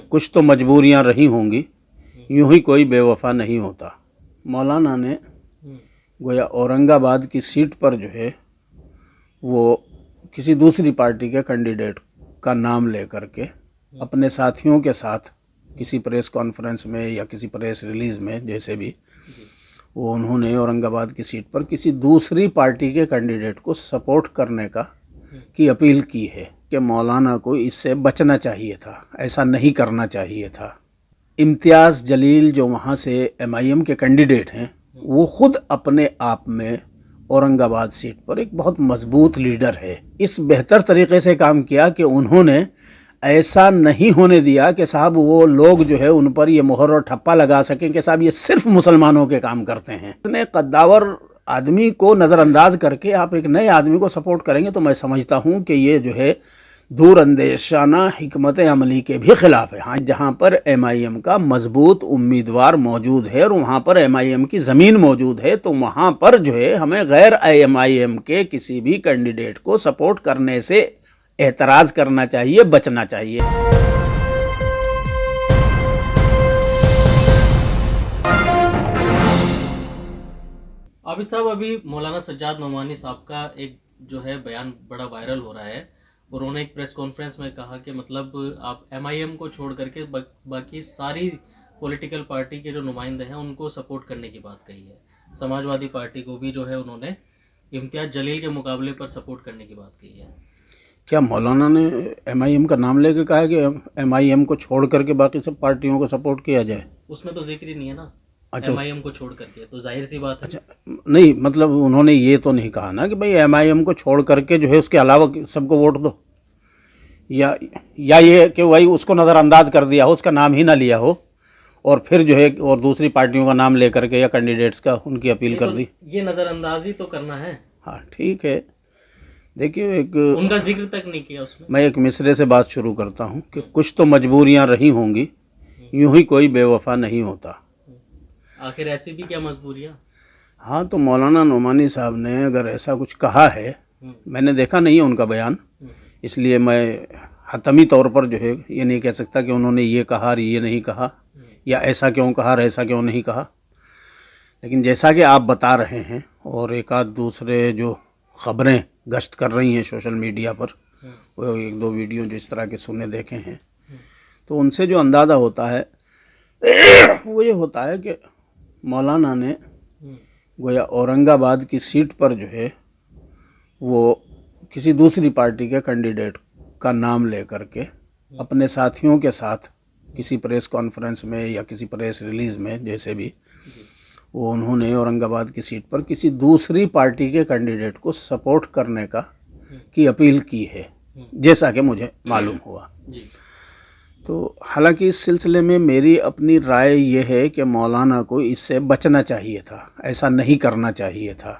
کچھ تو مجبوریاں رہی ہوں گی، یوں ہی کوئی بے وفا نہیں ہوتا۔ مولانا نے گویا اورنگ آباد کی سیٹ پر جو ہے وہ کسی دوسری پارٹی کے کینڈیڈیٹ کا نام لے کر کے اپنے ساتھیوں کے ساتھ کسی پریس کانفرنس میں یا کسی پریس ریلیز میں جیسے بھی وہ انہوں نے اورنگ آباد کی سیٹ پر کسی دوسری پارٹی کے کینڈیڈیٹ کو سپورٹ کرنے کی اپیل کی ہے کہ مولانا کو اس سے بچنا چاہیے تھا، ایسا نہیں کرنا چاہیے تھا۔ امتیاز جلیل جو وہاں سے ایم آئی ایم کے کینڈیڈیٹ ہیں، وہ خود اپنے آپ میں اورنگ آباد سیٹ پر ایک بہت مضبوط لیڈر ہے۔ اس بہتر طریقے سے کام کیا کہ انہوں نے ایسا نہیں ہونے دیا کہ صاحب وہ لوگ جو ہے ان پر یہ مہر اور ٹھپا لگا سکیں کہ صاحب یہ صرف مسلمانوں کے کام کرتے ہیں۔ اتنے قداور آدمی کو نظر انداز کر کے آپ ایک نئے آدمی کو سپورٹ کریں گے تو میں سمجھتا ہوں کہ یہ جو ہے دور اندیشانہ حکمت عملی کے بھی خلاف ہے۔ ہاں، جہاں پر ایم آئی ایم کا مضبوط امیدوار موجود ہے اور وہاں پر ایم آئی ایم کی زمین موجود ہے تو وہاں پر جو ہے ہمیں غیر ایم آئی ایم کے کسی بھی کینڈیڈیٹ کو سپورٹ کرنے سے اعتراض کرنا چاہیے، بچنا چاہیے۔ عابد صاحب، ابھی مولانا سجاد نعمانی صاحب کا ایک جو ہے بیان بڑا وائرل ہو رہا ہے۔ انہوں نے ایک پریس کانفرنس میں کہا کہ مطلب آپ ایم آئی ایم کو چھوڑ کر کے باقی ساری پولیٹیکل پارٹی کے جو نمائندے ہیں ان کو سپورٹ کرنے کی بات کہی ہے۔ سماج وادی پارٹی کو بھی جو ہے انہوں نے امتیاز جلیل کے مقابلے پر سپورٹ کرنے کی بات کہی ہے۔ کیا مولانا نے ایم آئی ایم کا نام لے کے کہا ہے کہ ایم آئی ایم کو چھوڑ کر کے باقی سب پارٹیوں کو سپورٹ کیا جائے؟ اس میں تو ذکر ہی نہیں ہے نا، اچھا، ایم آئی ایم کو چھوڑ کر کے، تو ظاہر سی بات ہے۔ اچھا، نہیں مطلب انہوں نے یہ تو نہیں کہا نا کہ بھئی ایم آئی ایم کو چھوڑ کر کے جو ہے اس کے علاوہ سب کو ووٹ دو، یا یہ کہ وہی اس کو نظر انداز کر دیا ہو، اس کا نام ہی نہ لیا ہو اور پھر جو ہے اور دوسری پارٹیوں کا نام لے کر کے یا کینڈیڈیٹس کا ان کی اپیل کر دی۔ یہ نظر اندازی تو کرنا ہے۔ ہاں ٹھیک ہے، دیکھیے ان کا ذکر تک نہیں کیا اس میں ایک مصرے سے بات شروع کرتا ہوں کہ کچھ تو مجبوریاں رہی ہوں گی، یوں ہی کوئی بے وفا نہیں ہوتا۔ آخر ایسی بھی کیا مجبوریاں؟ ہاں، تو مولانا نعمانی صاحب نے اگر ایسا کچھ کہا ہے، میں نے دیکھا نہیں ہے ان کا بیان، اس لیے میں حتمی طور پر جو ہے یہ نہیں کہہ سکتا کہ انہوں نے یہ کہا اور یہ نہیں کہا، یا ایسا کیوں کہا اور ایسا کیوں نہیں کہا۔ لیکن جیسا کہ آپ بتا رہے ہیں اور ایک آدھ دوسرے جو خبریں گشت کر رہی ہیں سوشل میڈیا پر، وہ ایک دو ویڈیو جو اس طرح کے سنے دیکھے ہیں، تو ان سے جو اندازہ ہوتا ہے وہ یہ ہوتا ہے کہ مولانا نے گویا اورنگ آباد کی سیٹ پر جو ہے وہ کسی دوسری پارٹی کے کینڈیڈیٹ کا نام لے کر کے اپنے ساتھیوں کے ساتھ کسی پریس کانفرنس میں یا کسی پریس ریلیز میں جیسے بھی وہ انہوں نے اورنگ آباد کی سیٹ پر کسی دوسری پارٹی کے کینڈیڈیٹ کو سپورٹ کرنے کی اپیل کی ہے، جیسا کہ مجھے معلوم ہوا۔ تو حالانکہ اس سلسلے میں میری اپنی رائے یہ ہے کہ مولانا کو اس سے بچنا چاہیے تھا، ایسا نہیں کرنا چاہیے تھا۔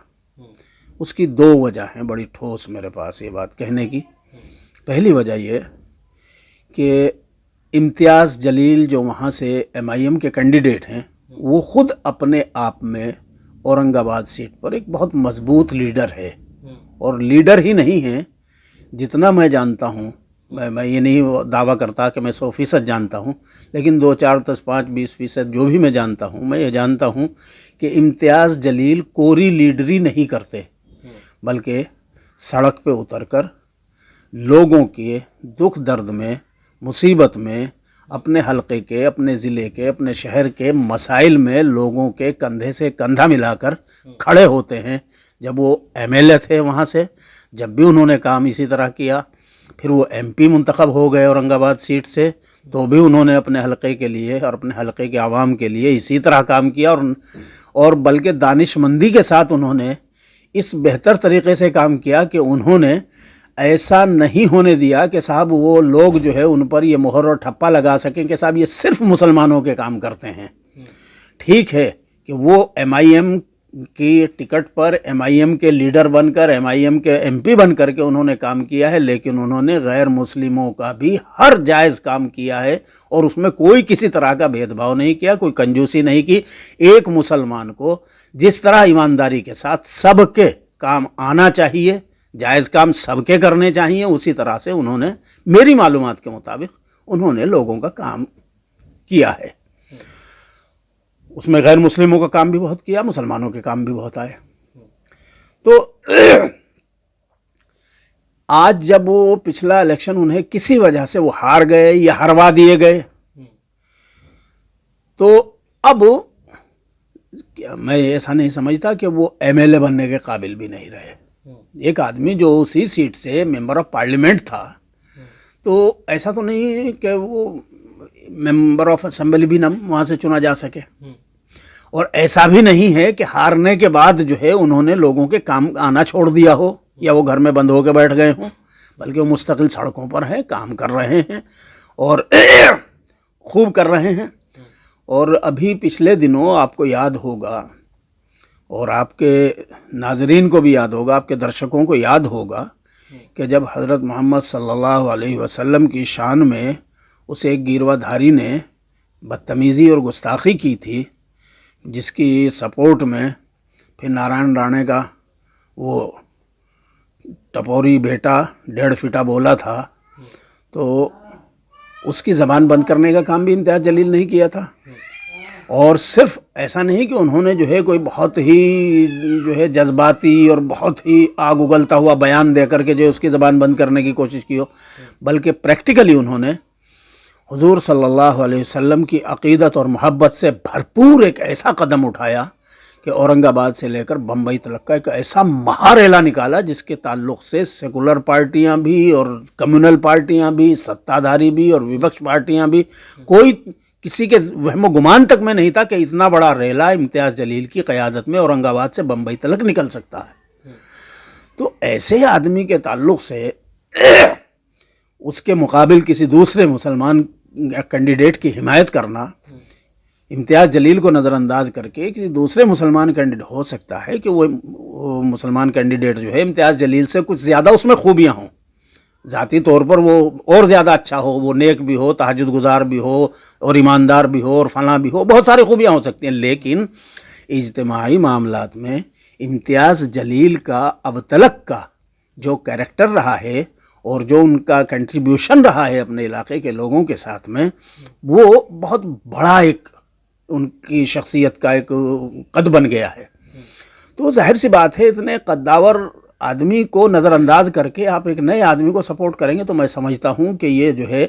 اس کی دو وجہ ہیں بڑی ٹھوس میرے پاس یہ بات کہنے کی۔ پہلی وجہ یہ کہ امتیاز جلیل جو وہاں سے ایم آئی ایم کے کینڈیڈیٹ ہیں، وہ خود اپنے آپ میں اورنگ آباد سیٹ پر ایک بہت مضبوط لیڈر ہے، اور لیڈر ہی نہیں ہے، جتنا میں جانتا ہوں، میں یہ نہیں دعویٰ کرتا کہ میں 100% جانتا ہوں، لیکن 2 4 10 5 20% جو بھی میں جانتا ہوں، میں یہ جانتا ہوں کہ امتیاز جلیل کوری لیڈری نہیں کرتے، بلکہ سڑک پہ اتر کر لوگوں کے دکھ درد میں، مصیبت میں، اپنے حلقے کے، اپنے ضلع کے، اپنے شہر کے مسائل میں لوگوں کے کندھے سے کندھا ملا کر کھڑے ہوتے ہیں۔ جب وہ ایم ایل اے تھے وہاں سے، جب بھی انہوں نے کام اسی طرح کیا، پھر وہ ایم پی منتخب ہو گئے اورنگ آباد سیٹ سے، تو بھی انہوں نے اپنے حلقے کے لیے اور اپنے حلقے کے عوام کے لیے اسی طرح کام کیا، اور بلکہ دانش مندی کے ساتھ انہوں نے اس بہتر طریقے سے کام کیا کہ انہوں نے ایسا نہیں ہونے دیا کہ صاحب وہ لوگ جو ہے ان پر یہ مہر اور ٹھپا لگا سکیں کہ صاحب یہ صرف مسلمانوں کے کام کرتے ہیں۔ ٹھیک ہے کہ وہ ایم آئی ایم کی ٹکٹ پر ایم آئی ایم کے لیڈر بن کر، ایم آئی ایم کے ایم پی بن کر کے انہوں نے کام کیا ہے، لیکن انہوں نے غیر مسلموں کا بھی ہر جائز کام کیا ہے، اور اس میں کوئی کسی طرح کا بھید بھاؤ نہیں کیا، کوئی کنجوسی نہیں کی۔ ایک مسلمان کو جس طرح ایمانداری کے ساتھ سب کے کام آنا چاہیے، جائز کام سب کے کرنے چاہیے، اسی طرح سے انہوں نے میری معلومات کے مطابق انہوں نے لوگوں کا کام کیا ہے. اس میں غیر مسلموں کا کام بھی بہت کیا, مسلمانوں کے کام بھی بہت آئے. تو آج جب وہ پچھلا الیکشن انہیں کسی وجہ سے وہ ہار گئے یا ہروا دیے گئے, تو اب میں ایسا نہیں سمجھتا کہ وہ ایم ایل اے بننے کے قابل بھی نہیں رہے. ایک آدمی جو اسی سیٹ سے ممبر آف پارلیمنٹ تھا, تو ایسا تو نہیں کہ وہ ممبر آف اسمبلی بھی نہ وہاں سے چنا جا سکے, اور ایسا بھی نہیں ہے کہ ہارنے کے بعد جو ہے انہوں نے لوگوں کے کام آنا چھوڑ دیا ہو یا وہ گھر میں بند ہو کے بیٹھ گئے ہوں, بلکہ وہ مستقل سڑکوں پر ہیں, کام کر رہے ہیں اور خوب کر رہے ہیں. اور ابھی پچھلے دنوں آپ کو یاد ہوگا, اور آپ کے ناظرین کو بھی یاد ہوگا, آپ کے درشکوں کو یاد ہوگا کہ جب حضرت محمد صلی اللہ علیہ وسلم کی شان میں اسے ایک گیروا دھاری نے بدتمیزی اور گستاخی کی تھی, جس کی سپورٹ میں پھر نارائن رانے کا وہ ٹپوری بیٹا 1.5 فٹا بولا تھا, تو اس کی زبان بند کرنے کا کام بھی امتیاز جلیل نہیں کیا تھا. اور صرف ایسا نہیں کہ انہوں نے جو ہے کوئی بہت ہی جو ہے جذباتی اور بہت ہی آگ اگلتا ہوا بیان دے کر کے جو اس کی زبان بند کرنے کی کوشش کی ہو, بلکہ پریکٹیکلی انہوں نے حضور صلی اللہ علیہ وسلم کی عقیدت اور محبت سے بھرپور ایک ایسا قدم اٹھایا کہ اورنگ آباد سے لے کر بمبئی تلک کا ایک ایسا مہاریلا نکالا جس کے تعلق سے سیکولر پارٹیاں بھی اور کمیونل پارٹیاں بھی, ستادھاری بھی اور وپکش پارٹیاں بھی, کوئی کسی کے وہم و گمان تک میں نہیں تھا کہ اتنا بڑا ریلا امتیاز جلیل کی قیادت میں اورنگ آباد سے بمبئی تلک نکل سکتا ہے. تو ایسے آدمی کے تعلق سے اس کے مقابل کسی دوسرے مسلمان کینڈیڈیٹ کی حمایت کرنا, امتیاز جلیل کو نظر انداز کر کے کسی دوسرے مسلمان کینڈیڈیٹ, ہو سکتا ہے کہ وہ مسلمان کینڈیڈیٹ جو ہے امتیاز جلیل سے کچھ زیادہ اس میں خوبیاں ہوں, ذاتی طور پر وہ اور زیادہ اچھا ہو, وہ نیک بھی ہو, تہجد گزار بھی ہو اور ایماندار بھی ہو اور فلاں بھی ہو, بہت ساری خوبیاں ہو سکتی ہیں, لیکن اجتماعی معاملات میں امتیاز جلیل کا اب تلک کا جو کیریکٹر رہا ہے اور جو ان کا کنٹریبیوشن رہا ہے اپنے علاقے کے لوگوں کے ساتھ میں, وہ بہت بڑا ایک ان کی شخصیت کا ایک قد بن گیا ہے. تو ظاہر سی بات ہے اتنے قداور آدمی کو نظر انداز کر کے آپ ایک نئے آدمی کو سپورٹ کریں گے تو میں سمجھتا ہوں کہ یہ جو ہے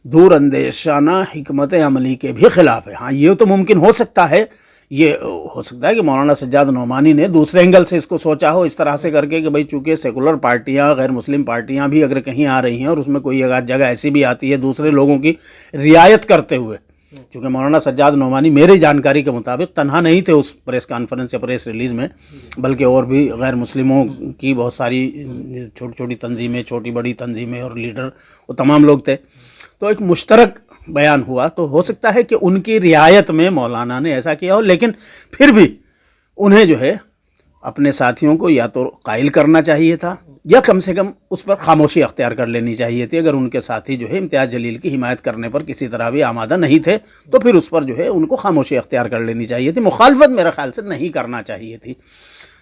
دور اندیشانہ حکمت عملی کے بھی خلاف ہے. ہاں یہ تو ممکن ہو سکتا ہے, یہ ہو سکتا ہے کہ مولانا سجاد نعمانی نے دوسرے اینگل سے اس کو سوچا ہو اس طرح سے کر کے کہ بھئی چونکہ سیکولر پارٹیاں, غیر مسلم پارٹیاں بھی اگر کہیں آ رہی ہیں اور اس میں کوئی جگہ ایسی بھی آتی ہے دوسرے لوگوں کی رعایت کرتے ہوئے, چونکہ مولانا سجاد نعمانی میری جانکاری کے مطابق تنہا نہیں تھے اس پریس کانفرنس یا پریس ریلیز میں, بلکہ اور بھی غیر مسلموں کی بہت ساری چھوٹی چھوٹی تنظیمیں, چھوٹی بڑی تنظیمیں اور لیڈر, وہ تمام لوگ تھے. تو ایک مشترک بیان ہوا, تو ہو سکتا ہے کہ ان کی رعایت میں مولانا نے ایسا کیا ہو, لیکن پھر بھی انہیں جو ہے اپنے ساتھیوں کو یا تو قائل کرنا چاہیے تھا یا کم سے کم اس پر خاموشی اختیار کر لینی چاہیے تھی. اگر ان کے ساتھی جو ہے امتیاز جلیل کی حمایت کرنے پر کسی طرح بھی آمادہ نہیں تھے تو پھر اس پر جو ہے ان کو خاموشی اختیار کر لینی چاہیے تھی, مخالفت میرے خیال سے نہیں کرنا چاہیے تھی.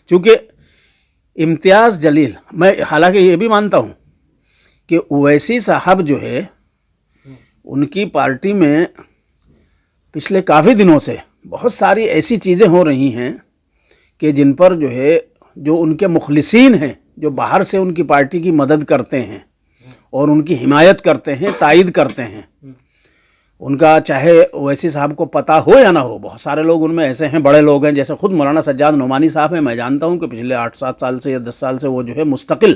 چونکہ امتیاز جلیل, میں حالانکہ یہ بھی مانتا ہوں کہ اویسی صاحب جو ہے ان کی پارٹی میں پچھلے کافی دنوں سے بہت ساری ایسی چیزیں ہو رہی ہیں کہ جن پر جو ہے جو ان کے مخلصین ہیں, جو باہر سے ان کی پارٹی کی مدد کرتے ہیں اور ان کی حمایت کرتے ہیں, تائید کرتے ہیں, ان کا چاہے اویسی صاحب کو پتہ ہو یا نہ ہو, بہت سارے لوگ ان میں ایسے ہیں, بڑے لوگ ہیں, جیسے خود مولانا سجاد نعمانی صاحب ہیں. میں جانتا ہوں کہ پچھلے 8-7 سال سے یا 10 سال سے وہ جو ہے مستقل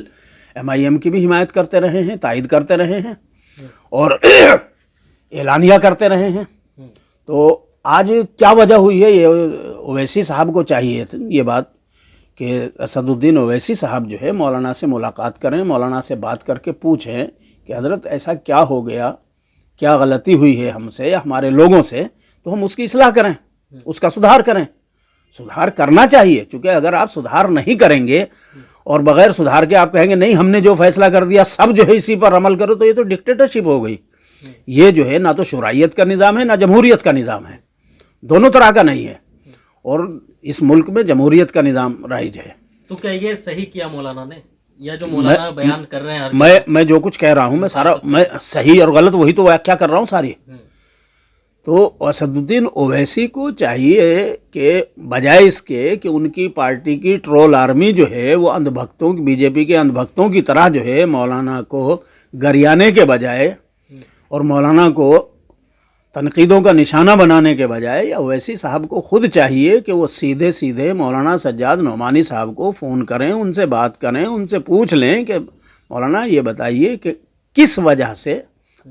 MIM کی بھی حمایت کرتے رہے ہیں, تائید کرتے رہے ہیں اور اعلانیہ کرتے رہے ہیں. تو آج کیا وجہ ہوئی ہے, یہ اویسی صاحب کو چاہیے یہ بات کہ اسد الدین اویسی صاحب جو ہے مولانا سے ملاقات کریں, مولانا سے بات کر کے پوچھیں کہ حضرت ایسا کیا ہو گیا, کیا غلطی ہوئی ہے ہم سے یا ہمارے لوگوں سے, تو ہم اس کی اصلاح کریں, اس کا سدھار کریں. سدھار کرنا چاہیے, چونکہ اگر آپ سدھار نہیں کریں گے اور بغیر سدھار کے آپ کہیں گے نہیں ہم نے جو فیصلہ کر دیا سب جو ہے اسی پر عمل کرو, تو یہ تو ڈکٹیٹرشپ ہو گئی. یہ جو ہے نہ تو شرعیت کا نظام ہے نہ جمہوریت کا نظام ہے, دونوں طرح کا نہیں ہے, اور اس ملک میں جمہوریت کا نظام رائج ہے. تو کیا یہ صحیح کیا مولانا نے؟ یا جو مولانا بیان کر رہے ہیں میں جو کچھ کہہ رہا ہوں میں سارا میں صحیح اور غلط وہی تو کیا کر رہا ہوں ساری. تو اسد الدین اویسی کو چاہیے کہ بجائے اس کے کہ ان کی پارٹی کی ٹرول آرمی جو ہے وہ اندھ بھکتوں بی جے پی کے اندھ بھکتوں کی طرح جو ہے مولانا کو گریانے کے بجائے اور مولانا کو تنقیدوں کا نشانہ بنانے کے بجائے یا اویسی صاحب کو خود چاہیے کہ وہ سیدھے سیدھے مولانا سجاد نعمانی صاحب کو فون کریں, ان سے بات کریں, ان سے پوچھ لیں کہ مولانا یہ بتائیے کہ کس وجہ سے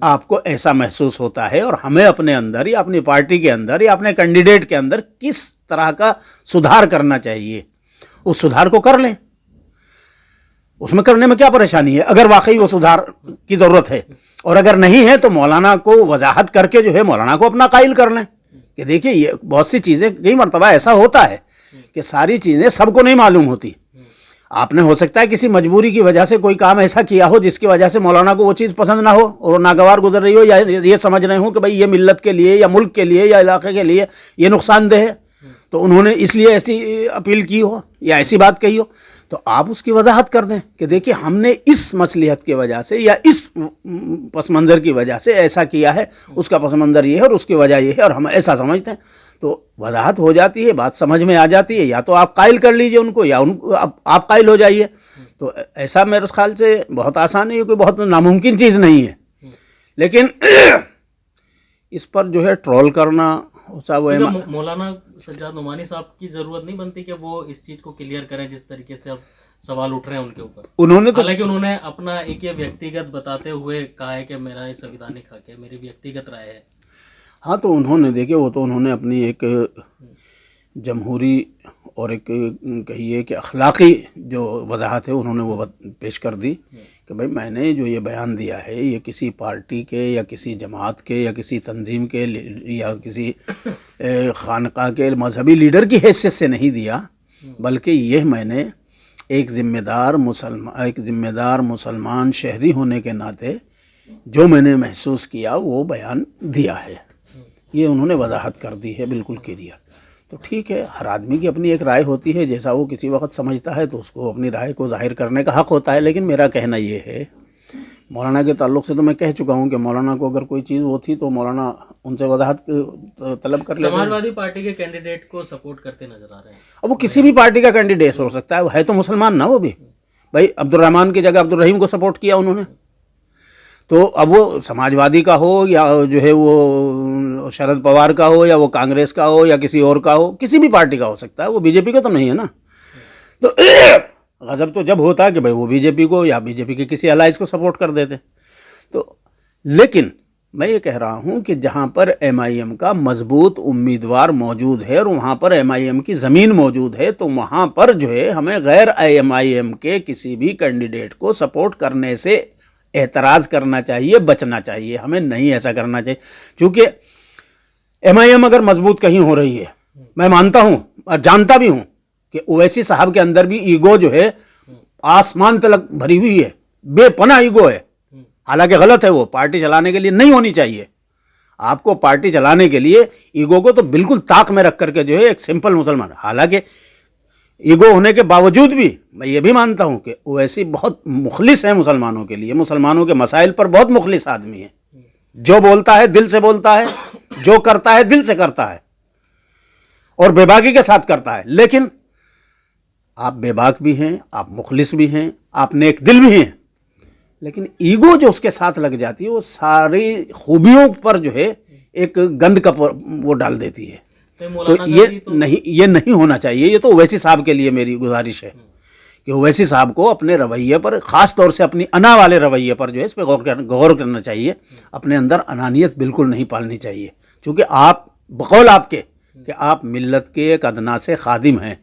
آپ کو ایسا محسوس ہوتا ہے اور ہمیں اپنے اندر یا اپنی پارٹی کے اندر یا اپنے کینڈیڈیٹ کے اندر کس طرح کا سدھار کرنا چاہیے, اس سدھار کو کر لیں. اس میں کرنے میں کیا پریشانی ہے اگر واقعی وہ سدھار کی ضرورت ہے, اور اگر نہیں ہے تو مولانا کو وضاحت کر کے جو ہے مولانا کو اپنا قائل کر لیں کہ دیکھیے یہ بہت سی چیزیں کئی مرتبہ ایسا ہوتا ہے کہ ساری چیزیں سب کو نہیں معلوم ہوتی. آپ نے ہو سکتا ہے کسی مجبوری کی وجہ سے کوئی کام ایسا کیا ہو جس کی وجہ سے مولانا کو وہ چیز پسند نہ ہو اور ناگوار گزر رہی ہو, یا یہ سمجھ رہے ہوں کہ بھائی یہ ملت کے لیے یا ملک کے لیے یا علاقے کے لیے یہ نقصان دہ ہے, تو انہوں نے اس لیے ایسی اپیل کی ہو یا ایسی بات کہی ہو, تو آپ اس کی وضاحت کر دیں کہ دیکھیے ہم نے اس مصلحت کی وجہ سے یا اس پس منظر کی وجہ سے ایسا کیا ہے, اس کا پس منظر یہ ہے اور اس کی وجہ یہ ہے اور ہم ایسا سمجھتے ہیں. تو وضاحت ہو جاتی ہے, بات سمجھ میں آ جاتی ہے, یا تو آپ قائل کر لیجئے ان کو یا آپ قائل ہو جائیے. تو ایسا میرے خیال سے بہت آسان ہے, یہ کوئی بہت ناممکن چیز نہیں ہے. لیکن اس پر جو ہے ٹرول کرنا مولانا سجاد نعمانی صاحب کی ضرورت نہیں بنتی کہ وہ اس چیز کو کلیئر کریں جس طریقے سے اب سوال اٹھ رہے ہیں ان کے اوپر. حالانکہ انہوں نے اپنا ایک یہ ویکتیگت بتاتے ہوئے کہا ہے کہ میرا یہ سنویدھانک حق ہے, میری ویکتیگت رائے ہے. ہاں تو انہوں نے دیکھے وہ تو انہوں نے اپنی ایک جمہوری اور ایک کہیے کہ اخلاقی جو وضاحت ہے انہوں نے وہ پیش کر دی کہ بھائی میں نے جو یہ بیان دیا ہے یہ کسی پارٹی کے یا کسی جماعت کے یا کسی تنظیم کے یا کسی خانقاہ کے مذہبی لیڈر کی حیثیت سے نہیں دیا, بلکہ یہ میں نے ایک ذمہ دار مسلمان شہری ہونے کے ناطے جو میں نے محسوس کیا وہ بیان دیا ہے. یہ انہوں نے وضاحت کر دی ہے بالکل کلیئر. تو ٹھیک ہے, ہر آدمی کی اپنی ایک رائے ہوتی ہے, جیسا وہ کسی وقت سمجھتا ہے تو اس کو اپنی رائے کو ظاہر کرنے کا حق ہوتا ہے. لیکن میرا کہنا یہ ہے, مولانا کے تعلق سے تو میں کہہ چکا ہوں کہ مولانا کو اگر کوئی چیز وہ تھی تو مولانا ان سے وضاحت طلب کر لیتے ہیں. سماجوادی پارٹی کے کینڈیڈیٹ کو سپورٹ کرتے نظر آ رہے ہیں. اب وہ کسی بھی پارٹی کا کینڈیڈیٹ ہو سکتا ہے, وہ ہے تو مسلمان نا. وہ بھی بھائی عبد الرحمان کی جگہ عبد الرحیم کو سپورٹ کیا انہوں نے, تو اب وہ سماجوادی کا ہو یا جو ہے وہ شرد پوار کا ہو یا وہ کانگریس کا ہو یا کسی اور کا ہو, کسی بھی پارٹی کا ہو سکتا ہے, وہ بی جے پی کا تو نہیں ہے نا. تو غضب تو جب ہوتا ہے کہ بھائی وہ بی جے پی کو یا بی جے پی کے کسی الائنس کو سپورٹ کر دیتے. تو لیکن میں یہ کہہ رہا ہوں کہ جہاں پر ایم آئی ایم کا مضبوط امیدوار موجود ہے اور وہاں پر ایم آئی ایم کی زمین موجود ہے, تو وہاں پر جو ہے ہمیں غیر ایم آئی ایم کے کسی بھی کینڈیڈیٹ کو سپورٹ کرنے سے اعتراض کرنا چاہیے, بچنا چاہیے. ہمیں نہیں ایسا کرنا چاہیے, چونکہ ایم آئی ایم اگر مضبوط کہیں ہو رہی ہے, میں مانتا ہوں اور جانتا بھی ہوں کہ اویسی صاحب کے اندر بھی ایگو جو ہے آسمان تلک بھری ہوئی ہے, بے پناہ ایگو ہے. حالانکہ غلط ہے, وہ پارٹی چلانے کے لیے نہیں ہونی چاہیے. آپ کو پارٹی چلانے کے لیے ایگو کو تو بالکل طاق میں رکھ کر کے جو ہے ایک سمپل مسلمان, حالانکہ ایگو ہونے کے باوجود بھی میں یہ بھی مانتا ہوں کہ اویسی بہت مخلص ہے مسلمانوں کے لیے, مسلمانوں کے مسائل پر بہت مخلص آدمی ہے. جو بولتا ہے دل سے بولتا ہے, جو کرتا ہے دل سے کرتا ہے اور بے باکی کے ساتھ کرتا ہے. لیکن آپ بے باک بھی ہیں, آپ مخلص بھی ہیں, آپ نیک دل بھی ہیں, لیکن ایگو جو اس کے ساتھ لگ جاتی ہے وہ ساری خوبیوں پر جو ہے ایک گند کا وہ ڈال دیتی ہے. تو یہ نہیں ہونا چاہیے. یہ تو اویسی صاحب کے لیے میری گزارش ہے کہ اویسی صاحب کو اپنے رویے پر, خاص طور سے اپنی انا والے رویے پر جو ہے اس پہ غور کرنا چاہیے. اپنے اندر انانیت بالکل نہیں پالنی چاہیے, چونکہ آپ بقول آپ کے کہ آپ ملت کے ایک ادنا سے خادم ہیں,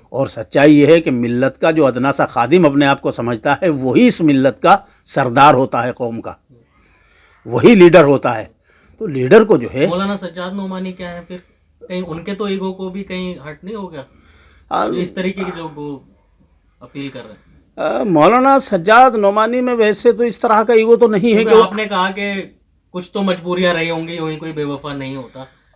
اور سچائی یہ ہے کہ ملت کا جو ادنا سا خادم اپنے آپ کو سمجھتا ہے وہی اس ملت کا سردار ہوتا ہے, قوم کا وہی لیڈر ہوتا ہے. تو لیڈر کو جو ہے مولانا سجاد نعمانی کیا ہے, پھر کہیں ان کے تو ایگو کو بھی کہیں ہٹ نہیں ہو گیا اس طریقے کی جو وہ اپیل کر رہے ہیں؟ مولانا سجاد نعمانی میں ویسے تو اس طرح کا ایگو تو نہیں ہے کہ آپ نے کہا کہ کچھ تو مجبوریاں رہی ہوں گی, کوئی بے وفا نہیں ہوتا.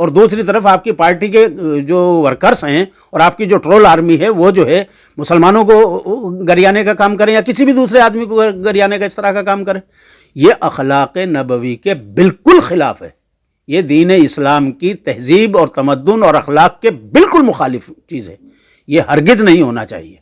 اور دوسری طرف آپ کی پارٹی کے جو ورکرز ہیں اور آپ کی جو ٹرول آرمی ہے وہ جو ہے مسلمانوں کو گریانے کا کام کریں یا کسی بھی دوسرے آدمی کو گریانے کا اس طرح کا کام کریں. یہ اخلاق نبوی کے بالکل خلاف ہے. یہ دین اسلام کی تہذیب اور تمدن اور اخلاق کے بالکل مخالف چیز ہے. یہ ہرگز نہیں ہونا چاہیے.